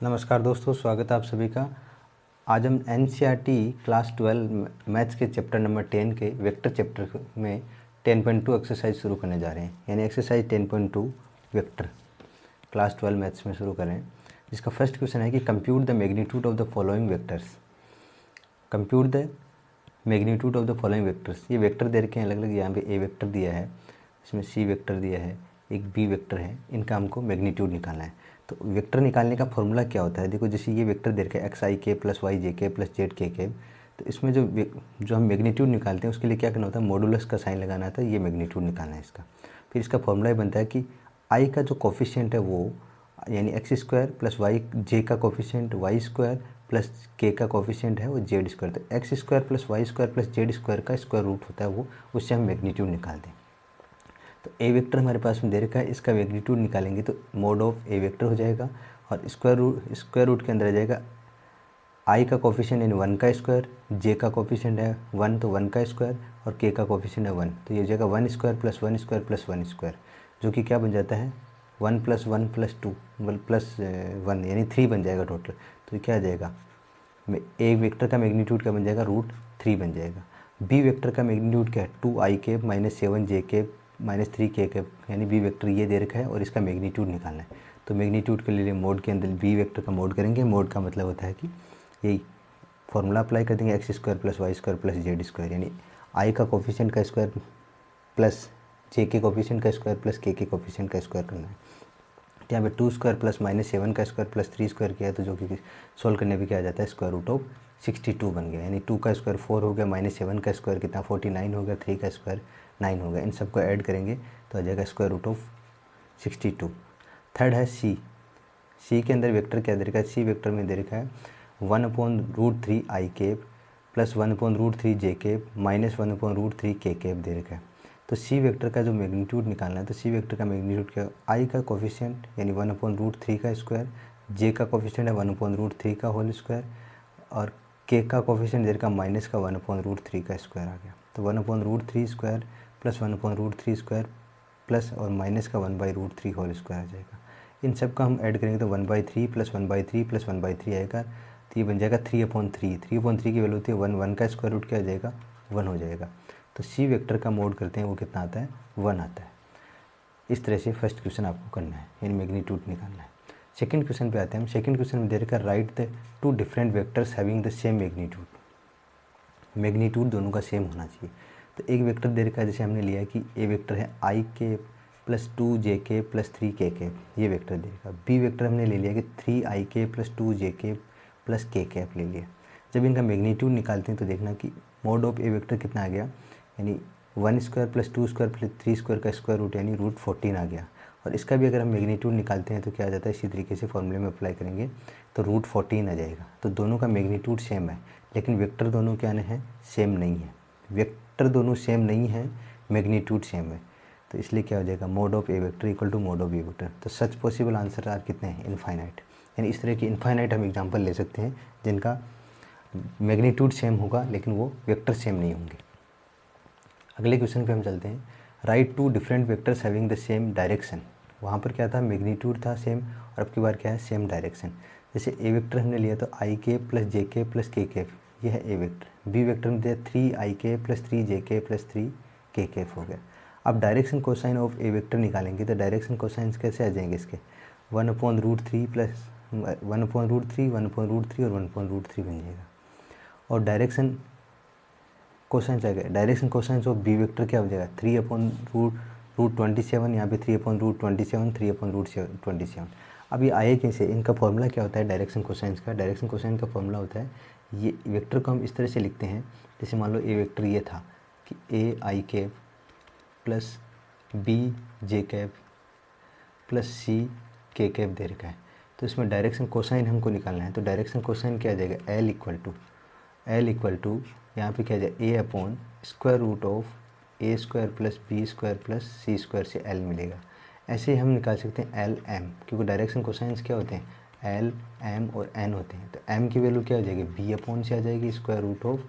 नमस्कार दोस्तों, स्वागत है आप सभी का। आज हम एनसीईआरटी क्लास 12 मैथ्स के चैप्टर नंबर 10 के वेक्टर चैप्टर में 10.2 एक्सरसाइज शुरू करने जा रहे हैं। यानी एक्सरसाइज 10.2 वेक्टर क्लास 12 मैथ्स में शुरू कर रहे हैं। जिसका फर्स्ट क्वेश्चन है कि compute the magnitude of the following vectors. Compute the magnitude of the following vectors. ये वेक्टर दे रखे हैं अलग अलग। यहाँ पे ए वेक्टर दिया है, इसमें सी वेक्टर दिया है, एक बी वेक्टर है। इनका हमको मैग्नीट्यूड निकालना है। तो वेक्टर निकालने का फॉर्मूला क्या होता है? देखो, जैसे ये वेक्टर दे रखा है एक्स आई के प्लस वाई जे के प्लस जेड के के। तो इसमें जो हम मैग्नीट्यूड निकालते हैं उसके लिए क्या करना होता है? मॉडुलस का साइन लगाना होता है। ये मैग्नीट्यूड निकालना है इसका। फिर इसका फॉर्मूला बनता है कि आई का जो कोफिशिएंट है वो यानी एक्स स्क्वायर प्लस वाई, जे का कोफिशिएंट वाई स्क्वायर प्लस के का कोफिशिएंट है वो जेड स्क्वायर। तो X square plus Y square plus Z square का स्क्वायर रूट होता है वो, उससे हम मैग्नीट्यूड निकालते हैं। तो ए वेक्टर हमारे पास में दे रखा है, इसका मैग्नीट्यूड निकालेंगे तो मोड ऑफ ए वेक्टर हो जाएगा और स्क्वायर रूट के अंदर आ जाएगा आई का कोफिशिएंट यानी 1 का स्क्वायर, जे का कोफिशिएंट है 1 तो 1 का स्क्वायर और के का कोफिशिएंट है 1। तो ये हो जाएगा 1 square plus 1 square plus 1 square, जो कि क्या बन जाता है 1 प्लस 1 प्लस 2 प्लस 1 यानी 3 बन जाएगा टोटल। तो क्या आ जाएगा? ए वेक्टर का मैग्नीट्यूड क्या बन जाएगा? √3 बन जाएगा। बी वेक्टर का मैग्नीट्यूड क्या है? 2i के माइनस 7j के माइनस 3k के, यानी बी वेक्टर ये दे रखा है और इसका मैग्नीट्यूड निकालना है। तो मैग्नीट्यूड के लिए मोड के अंदर बी वेक्टर का मोड करेंगे। मोड का मतलब होता है कि यही फॉर्मूला अप्लाई कर देंगे, X square plus Y square plus Z square, यानी आई का कोफिशिएंट का स्क्वायर प्लस जे के कोफिशिएंट का स्क्वायर प्लस के कोफिशिएंट का स्क्वायर करना है। यहाँ पे 2 स्क्वायर प्लस माइनस 7 का स्क्वायर प्लस 3 स्क्वायर किया है, तो जो कि सोल्व करने पे क्या आ जाता है? स्क्वायर रूट ऑफ 62 बन गया। यानी 2 का स्क्वायर 4 हो गया, माइनस 7 का स्क्वायर कितना 49 हो गया, 3 का स्क्वायर 9 हो गया। इन सबको ऐड करेंगे तो आ जाएगा स्क्वायर रूट ऑफ 62। थर्ड है सी। सी के अंदर वेक्टर क्या दे रखा है? सी वेक्टर में दे रखा है 1/√3 I cap plus 1/√3 J cap minus 1/√3 K cap दे रखा है। तो सी वेक्टर का जो मैग्नीट्यूड निकालना है, तो सी वेक्टर का मैग्नीट्यूड क्या? आई का कोफिशिएंट यानी 1/√3 का स्क्वायर, जे का कोफिशिएंट है 1/√3 का होल स्क्वायर और के का कोफिशिएंट दे रखा माइनस का 1/√3 का स्क्वायर आ गया। तो 1/√3 स्क्वायर प्लस 1/√3 स्क्वायर प्लस और माइनस का 1/√3 होल स्क्वायर आ जाएगा। इन सब का हम ऐड करेंगे तो 1/3 प्लस 1/3 प्लस 1/3 आएगा। तो ये बन जाएगा 3/3। 3/3 की वैल्यू होती है 1, 1 का स्क्वायर रूट क्या आ जाएगा? 1 हो जाएगा। तो सी वेक्टर का मोड करते हैं वो कितना आता है? 1 आता है। इस तरह से फर्स्ट क्वेश्चन आपको करना है, यानी मैग्नीट्यूड निकालना है। सेकंड क्वेश्चन पे आते हैं हम। सेकंड क्वेश्चन में दे रखा है right the 2 different vectors having the same magnitude. Magnitude दोनों का सेम होना चाहिए। तो एक वेक्टर दे रखा है, जैसे हमने लिया कि ए वेक्टर है आई के प्लस 2 जे के प्लस 3 के ये वेक्टर दे रखा। बी वेक्टर हमने ले लिया कि 3 आई के प्लस 2 जे के प्लस के ले लिया। जब इनका मैग्नीट्यूड निकालते हैं तो देखना कि मोड ऑफ ए वेक्टर कितना आ गया, यानी 1 square plus 2 square plus 3 square का स्क्वायर रूट यानी √14 आ गया। और इसका भी अगर हम मैग्नीट्यूड निकालते हैं तो क्या आ जाता है? इसी तरीके से फॉर्मूले में अप्लाई करेंगे तो √14 आ जाएगा। तो दोनों का मैग्नीट्यूड सेम है, लेकिन वेक्टर दोनों क्या है? सेम नहीं है। वेक्टर दोनों सेम नहीं है, मैग्नीट्यूड सेम है। तो इसलिए क्या हो जाएगा? Mod of A vector equal to mod of B vector. तो सच पॉसिबल आंसर आर कितने हैं? इनफाइनाइट। यानी इस तरह की इनफाइनाइट हम एग्जांपल ले सकते हैं जिनका मैग्नीट्यूड सेम होगा लेकिन वो वेक्टर सेम नहीं होंगे। अगले क्वेश्चन पे हम चलते हैं। Right 2 different vectors having the same direction. वहाँ पर क्या था? मैग्नीट्यूड था सेम और अब की बार क्या है? Same direction. जैसे ए वेक्टर हमने लिया तो आई के प्लस जे के प्लस के ये है ए वेक्टर। बी वेक्टर में दिया 3 आई के प्लस 3 जे के प्लस 3 के हो गया। अब direction cosine of A vector निकालेंगे तो डायरेक्शन कोसाइंस कैसे आ जाएंगे इसके? 1/√3 प्लस 1/√3 1/√3 और 1/√3 बन जाएगा। और डायरेक्शन कोसाइंस आ गया। Direction cosines of B vector क्या हो जाएगा? 3/√27। यहाँ पे 3/√27 3/√27। अब ये आए कैसे? इनका फॉर्मूला क्या होता है डायरेक्शन कोसाइंस का? डायरेक्शन कोसाइंस का फॉर्मूला होता है, ये वेक्टर को हम इस तरह से लिखते हैं, जैसे मान लो ए वेक्टर ये था कि A I cap plus B J cap plus C K cap दे रखा है। तो इसमें डायरेक्शन कोसाइन हमको निकालना है। तो डायरेक्शन कोसाइन क्या आ जाएगा? एल इक्वल टू यहाँ पे क्या आ जाए? A upon square root of A square plus B square plus C square से एल मिलेगा। ऐसे ही हम निकाल सकते हैं एल एम, क्योंकि डायरेक्शन कोसाइंस क्या होते हैं? एल एम और एन होते हैं। तो एम की वैल्यू क्या हो जाएगी? बी अपॉन से आ जाएगी square root of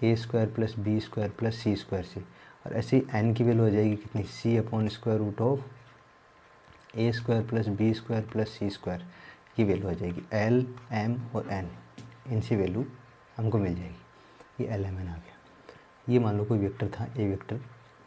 A square plus B square plus C square से। और ऐसे ही एन की वैल्यू हो जाएगी कितनी? C upon square root of A square plus B square plus C square. ये वैल्यू आ जाएगी, एल एम और एन, इनसे वैल्यू हमको मिल जाएगी। ये एल एम एन आ गया। ये मान लो कोई वेक्टर था, ए वेक्टर,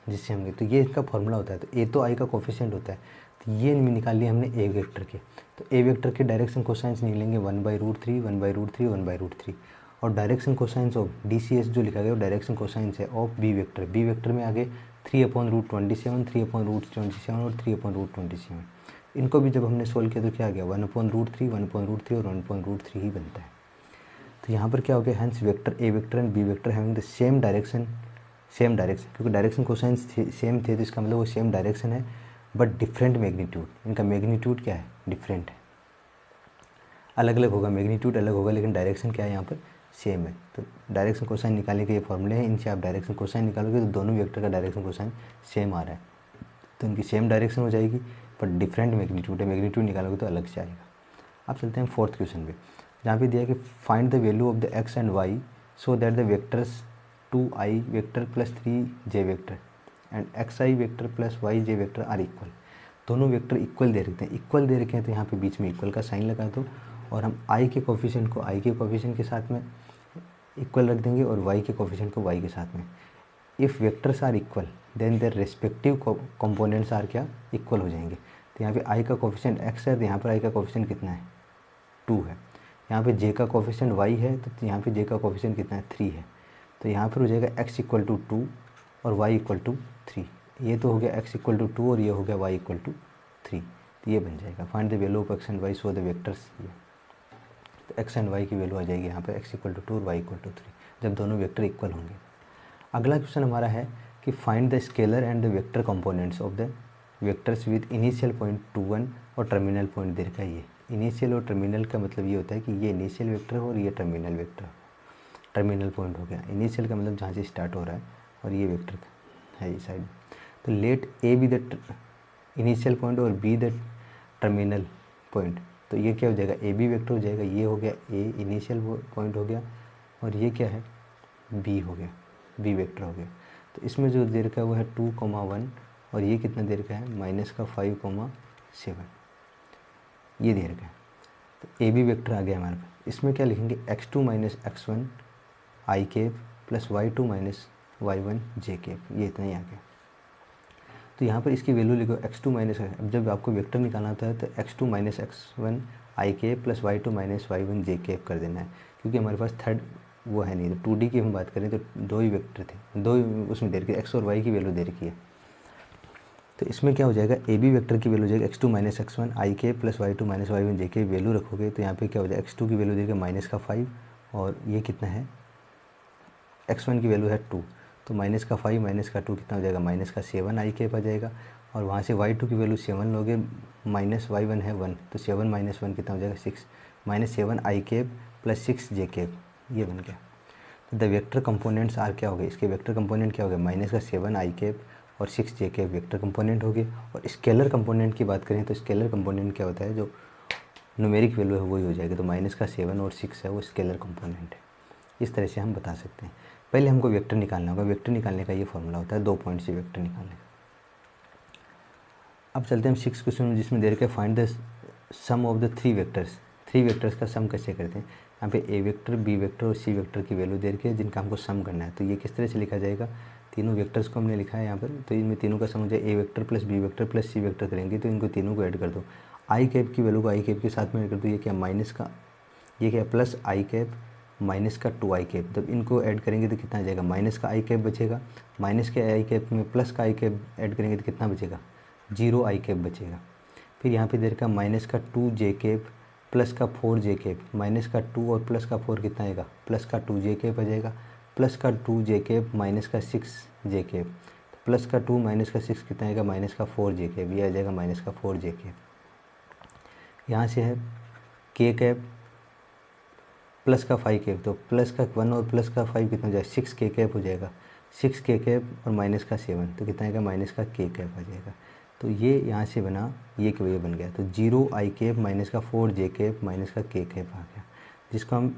जिससे हमने, तो ये इसका फॉर्मूला होता है, तो ए तो आई का कोफिशिएंट होता है, तो ये निकाल लिया हमने ए वेक्टर के। तो ए वेक्टर के डायरेक्शन कोसाइंस निकलेंगे 1/√3, 1/√3, 1/√3, और डायरेक्शन कोसाइंस ऑफ DCS जो लिखा गया वो डायरेक्शन कोसाइंस है of B vector. B vector में आगे 3/√27, 3/√27 और 3/√27। इनको भी जब हमने सोल्व किया तो क्या आ गया, 1/√3, 1/√3 और 1/√3 ही बनता है। तो यहाँ पर क्या हो गया, hence vector A vector and B vector having the same direction, क्योंकि डायरेक्शन कोसाइंस सेम थे तो इसका मतलब वो सेम डायरेक्शन है, बट डिफरेंट मैग्नीट्यूड। इनका मैग्नीट्यूड क्या है, डिफरेंट है, अलग अलग होगा, मैग्नीट्यूड अलग होगा, लेकिन डायरेक्शन क्या है यहाँ पर, सेम है। तो डायरेक्शन कोसाइन निकालने के ये फॉर्मूले हैं, इनसे आप डायरेक्शन कोसाइन निकालोगे तो दोनों वेक्टर का डायरेक्शन कोसाइन सेम आ रहा है, तो इनकी सेम डायरेक्शन हो जाएगी, पर डिफरेंट मैग्नीट्यूड है, मैग्नीट्यूड निकालोगे तो अलग से आएगा। अब चलते हैं फोर्थ क्वेश्चन पे, जहाँ पे दिया है कि find the value of the X and Y so that the vectors 2i vector plus 3j vector and xi vector plus yj vector are equal. दोनों वेक्टर इक्वल दे रखते हैं, इक्वल दे रखे हैं तो यहाँ पे बीच में इक्वल का साइन लगा दो, और हम i के कोफिशिएंट को i के कोफिशिएंट के साथ में इक्वल रख देंगे और y के कोफिशिएंट को y के साथ में। If vectors are equal then their respective components are क्या, इक्वल हो जाएंगे। तो यहाँ पे i का कोफिशिएंट x है, तो यहाँ पर i का कोफिशिएंट कितना है, 2 है। यहाँ पे j का कोफिशिएंट y है, तो यहाँ पे j का कोफिशिएंट कितना है, 3 है। तो यहाँ पर हो जाएगा x = 2 और y = 3। ये तो हो गया x = 2 और ये हो गया y = 3, तो ये बन जाएगा find the value of x and y so the vectors. ये तो x एंड y की वैल्यू आ जाएगी यहाँ पे, x = 2 और y = 3, जब दोनों वेक्टर इक्वल होंगे। अगला क्वेश्चन हमारा है कि find the scalar and the vector components of the vectors with initial point 21 और टर्मिनल पॉइंट दे रखा है। ये इनिशियल और टर्मिनल का मतलब ये होता है कि ये इनिशियल वेक्टर हो और ये टर्मिनल वेक्टर हो, टर्मिनल पॉइंट हो गया। इनिशियल का मतलब जहाँ से स्टार्ट हो रहा है और ये वेक्टर है ये साइड। तो let A be the initial point और बी द टर्मिनल पॉइंट, तो ये क्या हो जाएगा, ए बी वेक्टर हो जाएगा। ये हो गया ए इनिशियल पॉइंट हो गया, और ये क्या है, बी हो गया, बी वेक्टर हो गया। तो इसमें जो दे रखा है वो है 2,1 और ये कितना दे रखा है, -5,7 ये दे रखा है। तो ए बी वेक्टर आ गया हमारे पास। इसमें क्या लिखेंगे, x2 - x1 i cap plus y2 - y1 j cap, ये इतना ही आ गया। तो यहाँ पर इसकी वैल्यू लिखो x2 - अब जब आपको वेक्टर निकालना होता है तो x2 - x1 i cap plus y2 - y1 j cap कर देना है, क्योंकि हमारे पास थर्ड वो है नहीं। तो 2D की हम बात करें तो 2 ही वेक्टर थे, 2 उसमें दे रखी है, x और y की वैल्यू दे रखी है। तो इसमें क्या हो जाएगा, ए बी वेक्टर की वैल्यू हो जाएगी x2 - x1 i cap plus y2 - y1 j cap value रखोगे तो यहाँ पे क्या हो जाएगा, x2 की वैल्यू दे रखी है -5 और ये कितना है, x1 की वैल्यू है 2, तो -5 - 2 कितना हो जाएगा, -7 i कैप आ जाएगा। और वहाँ से y2 की वैल्यू 7 लोगे, -y1 है 1, तो 7 - 1 कितना हो जाएगा 6, -7 i cap plus 6 j cap, ये बन गया। तो द वेक्टर कंपोनेंट्स आर क्या हो गए, इसके वेक्टर कंपोनेंट क्या हो गए, -7 i कैप और 6 j कैप वेक्टर कंपोनेंट हो गए। और स्केलर कंपोनेंट की बात करें तो स्केलर कंपोनेंट क्या होता है, जो न्यूमेरिक वैल्यू है वही हो जाएगी। तो -7 और 6 है वो स्केलर कंपोनेंट है। इस तरह से हम बता सकते हैं। पहले हमको वेक्टर निकालना होगा, वेक्टर निकालने का ये फॉर्मूला होता है 2 पॉइंट से वेक्टर निकालने का। अब चलते हैं हम 6 क्वेश्चन में, जिसमें दे रखा है find the sum of the 3 vectors. 3 vectors का सम कैसे करते हैं, यहाँ पे ए वेक्टर, बी वेक्टर और सी वेक्टर की वैल्यू दे रखी है जिनका हमको सम करना है। तो ये किस तरह से लिखा जाएगा, तीनों वेक्टर्स को हमने लिखा है यहाँ पर, तो इनमें तीनों का सम हो जाए A vector plus B vector plus C vector करेंगे, तो इनको तीनों को ऐड कर दो। आई कैप की वैल्यू को आई कैप के साथ में ऐड कर दो, ये क्या माइनस का, ये क्या प्लस आई कैप माइनस का 2 आई कैप, जब इनको ऐड करेंगे तो कितना आ जाएगा, माइनस का आई कैप बचेगा, माइनस के आई कैप में प्लस का आई कैप ऐड करेंगे तो कितना बचेगा, 0 आई कैप बचेगा। फिर यहाँ पे दे रखा माइनस का 2 जे कैप प्लस का 4 जे कैप, माइनस का 2 और प्लस का 4 कितना आएगा, प्लस का 2 जे कैप आ जाएगा, प्लस का 2 जे कैप माइनस का 6 जे कैप, प्लस का 2 माइनस का 6 कितना आएगा, माइनस का 4 जे कैप, ये आ जाएगा माइनस का 4 जे कैप। यहाँ से है के कैप प्लस का 5 कैप, तो प्लस का 1 और प्लस का 5 कितना हो जाएगा, 6 के कैप हो जाएगा, 6 के कैप और माइनस का 7 तो कितना आएगा, माइनस का के कैप आ जाएगा। तो ये यहाँ से बना, ये के वजह बन गया, तो 0 आई कैप माइनस का 4 जे कैप माइनस का के कैप आ गया। जिसको हम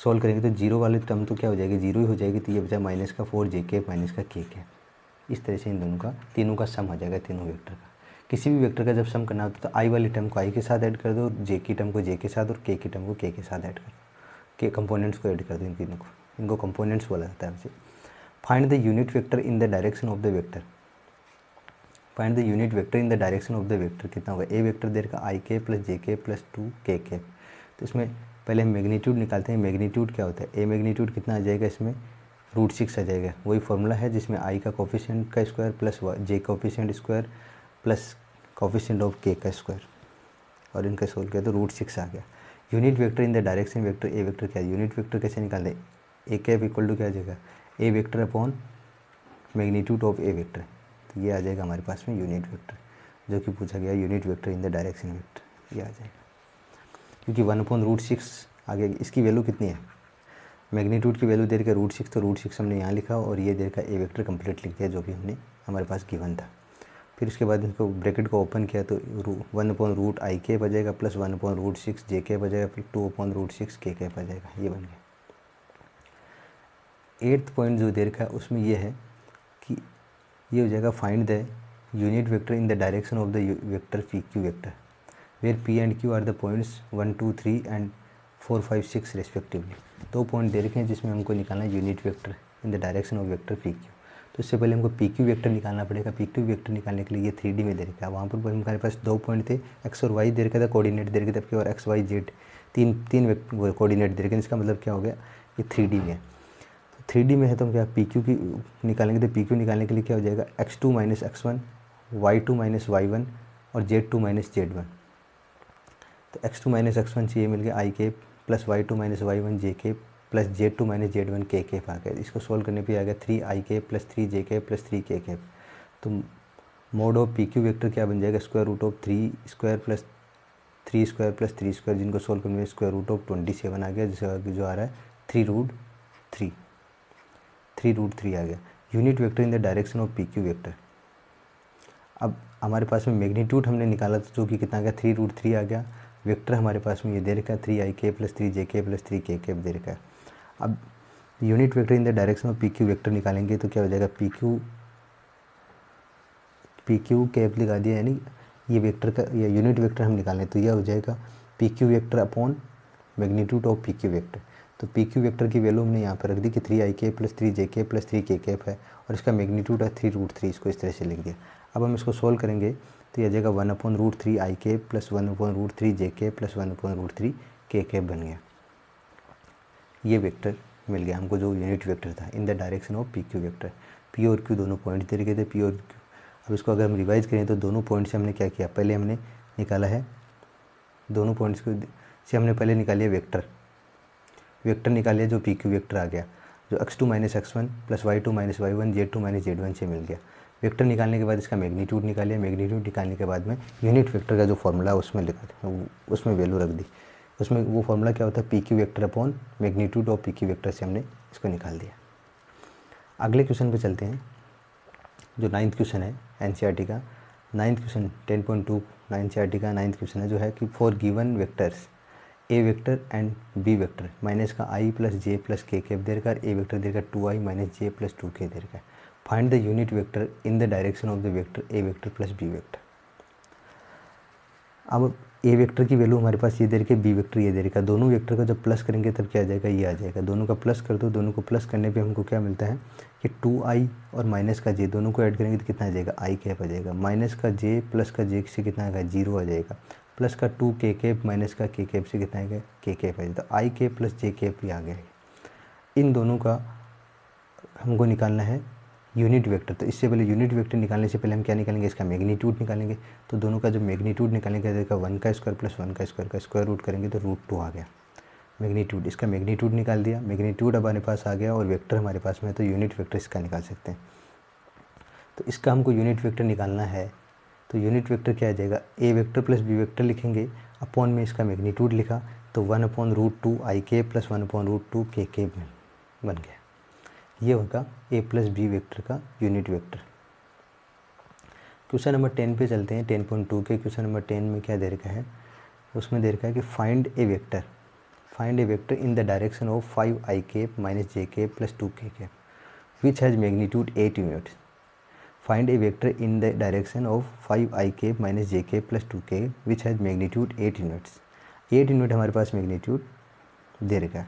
सॉल्व करेंगे तो 0 वाली टर्म तो क्या हो जाएगी, 0 ही हो जाएगी, तो ये बचा माइनस का 4 जे कैप माइनस का के कैप। इस तरह से इन दोनों का, तीनों का सम आ जाएगा, तीनों वेक्टर का। किसी भी वेक्टर का जब सम करना होता है तो आई वाली टर्म को आई के साथ ऐड कर दो, जे की टर्म को जे के साथ और के की टर्म को के साथ ऐड कर दो, के कंपोनेंट्स को ऐड कर दो, इन तीनों को, इनको कंपोनेंट्स बोला जाता है वैसे। Find the unit vector in the direction of the vector, find the unit vector in the direction of the vector कितना होगा, ए वेक्टर दे रखा आई के प्लस जे के प्लस 2 के के। तो इसमें पहले हम मैग्नीट्यूड निकालते हैं, मैग्नीट्यूड क्या होता है, ए मैग्नीट्यूड कितना आ जाएगा, इसमें √6 आ जाएगा, वही फॉर्मूला है जिसमें आई का कोफिशिएंट का square plus J coefficient square plus coefficient of के का स्क्वायर, और इनका सोल्व किया तो √6 आ गया। Unit vector in the direction vector A vector क्या है, यूनिट वेक्टर कैसे निकालें, ए कैप इक्वल टू क्या आ जाएगा, A vector upon magnitude of A vector, तो ये आ जाएगा हमारे पास में यूनिट वेक्टर, जो कि पूछा गया unit vector in the direction vector, ये आ जाएगा। क्योंकि 1/√6 आ गया, इसकी वैल्यू कितनी है, मैग्नीट्यूड की वैल्यू दे रखा √6, तो √6 हमने यहाँ लिखा और ये दे रखा ए वेक्टर कंप्लीट लिख दिया जो भी हमने हमारे पास गिवन था। फिर उसके बाद इसको ब्रैकेट को ओपन किया तो 1/√i के आ जाएगा प्लस 1/√6 जे के आ जाएगा फिर 2/√6 के आ जाएगा, ये बन गया। 8th पॉइंट जो दे रखा है उसमें ये है कि ये हो जाएगा find the unit vector in the direction of the vector P Q vector where P and Q are the points 1 2 3 and 4 5 6 respectively. 2 point दे रखे हैं जिसमें हमको निकालना है unit vector in the direction of vector P Q. तो इससे पहले हमको पी क्यू वेक्टर निकालना पड़ेगा। पी क्यू वेक्टर निकालने के लिए ये 3D में दे रखा है, वहाँ पर हमारे पास 2 पॉइंट थे, एक्स और वाई दे रखा था, कोऑर्डिनेट दे रखे थे आपके, और एक्स वाई जेड तीन कोऑर्डिनेट दे रखे। इसका मतलब क्या हो गया, ये 3D में है। तो 3D में है तो हम क्या पी क्यू की निकालेंगे, तो पी क्यू निकालने के लिए क्या हो जाएगा, x2 - x1 y2 - y1 और z2 - z1। तो x2 - x1 से ये मिल गया आई के प्लस y2 - y1 जे के प्लस z2 - z1 के आ गया। इसको सोल्व करने पे आ गया 3i plus 3j plus 3k। तो mode of P Q vector क्या बन जाएगा, √3² प्लस 3² प्लस 3², जिनको सोल्व करने में √27 आ गया, जिसका जो आ रहा है 3√3 आ गया। Unit vector in the direction of P Q vector. अब हमारे पास में मैग्नीट्यूड हमने निकाला था जो कि कितना आ गया, 3√3 आ गया। वेक्टर हमारे पास में ये दे रखा है 3i plus 3j plus 3k दे रखा है। अब unit vector in the direction of P Q vector निकालेंगे तो क्या हो जाएगा, पी क्यू कैप लगा दिया, यानी ये वेक्टर का या यूनिट वेक्टर हम निकालें तो यह हो जाएगा P Q vector upon magnitude of P Q vector. तो पी क्यू वेक्टर की वैल्यू हमने यहाँ पर रख दी कि 3i plus 3j plus 3k है और इसका मैग्नीट्यूड है 3√3, इसको इस तरह से लिख दिया। अब हम इसको सोल्व करेंगे तो यह आ जाएगा 1/√3i plus 1/√3j plus 1/√3k बन गया। ये वेक्टर मिल गया हमको जो यूनिट वेक्टर था इन the direction of P Q vector. P और क्यू दोनों पॉइंट दे रखे थे, पी और क्यू। अब इसको अगर हम रिवाइज करें तो दोनों पॉइंट से हमने क्या किया, पहले हमने निकाला है दोनों पॉइंट्स को से हमने पहले निकालिए वेक्टर निकालिए जो पी क्यू वेक्टर आ गया, जो x2 - x1 plus y2 - y1 z2 - z1 से मिल गया। वेक्टर निकालने के बाद इसका मैग्नीट्यूड निकालिए, मैग्नीट्यूड निकालने के बाद में यूनिट वेक्टर का जो फॉर्मूला उसमें लिखा उसमें वैल्यू रख दी। उसमें वो फॉर्मूला क्या होता है, P Q vector upon magnitude of P Q vector से हमने इसको निकाल दिया। अगले क्वेश्चन पे चलते हैं जो 9th क्वेश्चन है एनसीईआरटी का। 9th क्वेश्चन 10.2 एनसीईआरटी का 9th क्वेश्चन है जो है कि for given vectors A vector and B vector minus का आई प्लस जे प्लस के दे रखा है, ए वेक्टर दे रखा 2i - j प्लस 2k दे रखा है। Find the unit vector in the direction of the vector A vector plus B vector. अब A vector की वैल्यू हमारे पास ये दे रखी है, बी वेक्टर ये दे रखा है। दोनों वेक्टर का जब प्लस करेंगे तब क्या आ जाएगा, ये आ जाएगा। दोनों का प्लस कर दो, दोनों को प्लस करने पे हमको क्या मिलता है कि 2i और माइनस का j दोनों को ऐड करेंगे तो कितना आ जाएगा, आई कैप आ जाएगा। माइनस का j प्लस का j से कितना आएगा, 0 आ जाएगा। प्लस का 2k माइनस का k से कितना आएगा, k आ जाएगा। तो आई कैप प्लस जे कैप भी आ गया है। इन दोनों का हमको निकालना है यूनिट वेक्टर। तो इससे पहले यूनिट वेक्टर निकालने से पहले हम क्या निकालेंगे, इसका मैग्नीट्यूड निकालेंगे। तो दोनों का जो मैग्नीट्यूड निकालेंगे देखा 1 का स्क्वायर प्लस 1 का स्क्वायर स्क्वायर रूट करेंगे तो √2 आ गया मैग्नीट्यूड। इसका मैग्नीट्यूड निकाल दिया, मैग्नीट्यूड हमारे पास आ गया और वेक्टर हमारे पास में है तो यूनिट वेक्टर इसका निकाल सकते हैं। तो इसका हमको यूनिट वेक्टर निकालना है तो यूनिट वेक्टर क्या आ जाएगा, A vector plus B vector लिखेंगे, अपॉन में इसका मैग्नीट्यूड लिखा तो 1/√2i प्लस 1/√2k बन गया। ये होगा ए प्लस बी वेक्टर का यूनिट वेक्टर। क्वेश्चन नंबर 10 पे चलते हैं। 10.2 के क्वेश्चन नंबर 10 में क्या दे रखा है, उसमें दे रखा है कि find A vector in the direction of 5i - j plus 2k which has magnitude 8 units. Find A vector in the direction of 5i cap minus J cap plus 2k which has magnitude 8 units. 8 unit हमारे पास magnitude दे रखा है।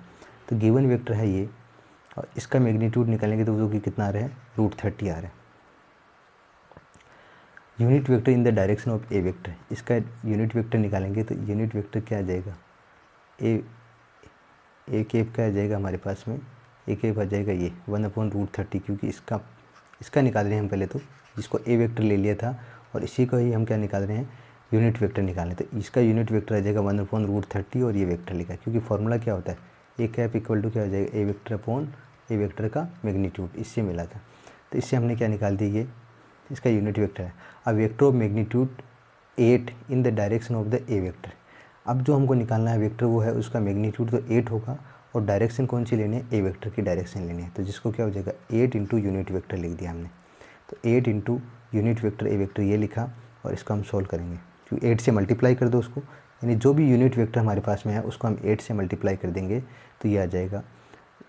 तो given vector है ये, और इसका magnitude निकालेंगे तो वो कि कितना आ रहा है, √30 आ रहा है। Unit vector in the direction of A vector, इसका यूनिट वेक्टर निकालेंगे तो यूनिट वेक्टर क्या आ जाएगा, ए कैप क्या आ जाएगा हमारे पास में, ए कैप आ जाएगा ये 1/√30, क्योंकि इसका निकाल रहे हैं हम पहले, तो जिसको ए वेक्टर ले लिया था और इसी को ही हम क्या निकाल रहे हैं, यूनिट वेक्टर निकालें। तो इसका यूनिट वेक्टर आ जाएगा 1/√30 और ये वेक्टर लिखा है, क्योंकि फॉर्मूला क्या होता है, ए कैप इक्वल टू क्या हो जाएगा, A vector upon A vector का मैग्नीट्यूड, इससे मिला था। तो इससे हमने क्या निकाल दी, ये इसका यूनिट वेक्टर है। अब vector of magnitude 8 in the direction of the A vector, अब जो हमको निकालना है वेक्टर वो है उसका मैग्नीट्यूड तो 8 होगा और डायरेक्शन कौन सी लेनी है, ए वेक्टर की डायरेक्शन लेनी है। तो जिसको क्या हो जाएगा 8 इंटू यूनिट वेक्टर लिख दिया हमने। तो 8 into unit vector A vector ये लिखा और इसको हम सोल्व करेंगे, क्योंकि 8 से मल्टीप्लाई कर दो उसको, यानी जो भी यूनिट वेक्टर हमारे पास में है उसको हम 8 से मल्टीप्लाई कर देंगे तो ये आ जाएगा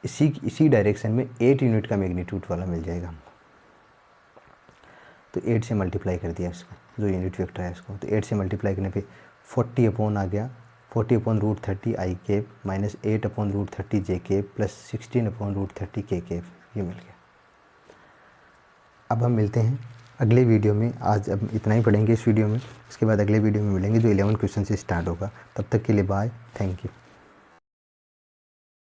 इसी डायरेक्शन में 8 यूनिट का मैग्नीट्यूड वाला मिल जाएगा हमको। तो 8 से मल्टीप्लाई कर दिया इसका जो यूनिट वेक्टर है इसको, तो 8 से मल्टीप्लाई करने पे 40 अपॉन आ गया, 40/√30 आई कैप माइनस 8/√30 जे कैप प्लस 16/√30 के कैप, ये मिल गया। अब हम मिलते हैं अगले वीडियो में। आज अब इतना ही पढ़ेंगे इस वीडियो में, इसके बाद अगले वीडियो में मिलेंगे जो 11 क्वेश्चन से स्टार्ट होगा। तब तक के लिए बाय, थैंक यू।